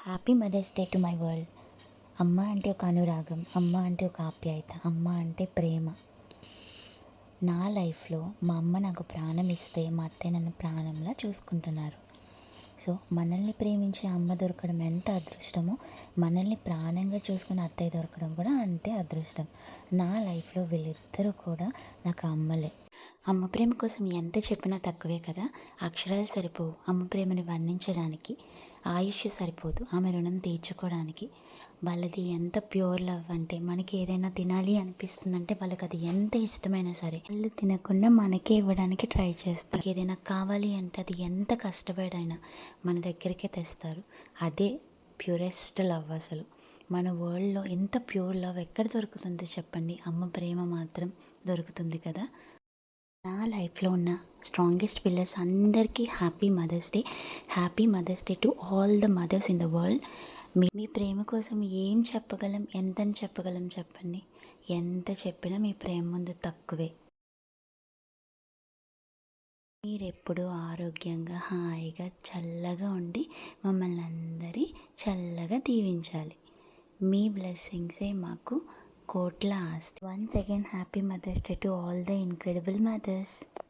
Happy Mother's Day to my world. అమ్మ అంటే ఒక అనురాగం, అమ్మ అంటే ఒక ఆప్యాయత, అమ్మ అంటే ప్రేమ. నా లైఫ్లో మా అమ్మ నాకు ప్రాణం ఇస్తే మా అత్తయ్య నన్ను ప్రాణంలా చూసుకుంటున్నారు. సో మనల్ని ప్రేమించే అమ్మ దొరకడం ఎంత అదృష్టమో, మనల్ని ప్రాణంగా చూసుకునే అత్తయ్య దొరకడం కూడా అంతే అదృష్టం. నా లైఫ్లో వీళ్ళిద్దరూ కూడా నాకు అమ్మలే. అమ్మ ప్రేమ కోసం ఎంత చెప్పినా తక్కువే కదా. అక్షరాలు సరిపోవు అమ్మ ప్రేమని వర్ణించడానికి, ఆయుష్ సరిపోదు ఆమె రుణం తీర్చుకోవడానికి. వాళ్ళది ఎంత ప్యూర్ లవ్ అంటే, మనకి ఏదైనా తినాలి అనిపిస్తుందంటే వాళ్ళకి అది ఎంత ఇష్టమైనా సరే వాళ్ళు తినకుండా మనకే ఇవ్వడానికి ట్రై చేస్తారు. ఏదైనా కావాలి అంటే అది ఎంత కష్టపడైనా మన దగ్గరికే తెస్తారు. అదే ప్యూరెస్ట్ లవ్. అసలు మన వరల్డ్లో ఎంత ప్యూర్ లవ్ ఎక్కడ దొరుకుతుంది చెప్పండి? అమ్మ ప్రేమ మాత్రం దొరుకుతుంది కదా. నా లైఫ్లో ఉన్న స్ట్రాంగెస్ట్ పిల్లర్స్ అందరికీ happy Mother's Day. Happy Mother's Day to all the mothers in the world. మీ ప్రేమ కోసం ఏం చెప్పగలం, ఎంతని చెప్పగలం చెప్పండి? ఎంత చెప్పినా మీ ప్రేమ ముందు తక్కువే. మీరెప్పుడూ ఆరోగ్యంగా, హాయిగా, చల్లగా ఉండి మమ్మల్ని అందరి చల్లగా దీవించాలి. మీ బ్లెస్సింగ్సే మాకు కోట్ల ఆస్తి. Once again happy Mother's Day to all the incredible mothers.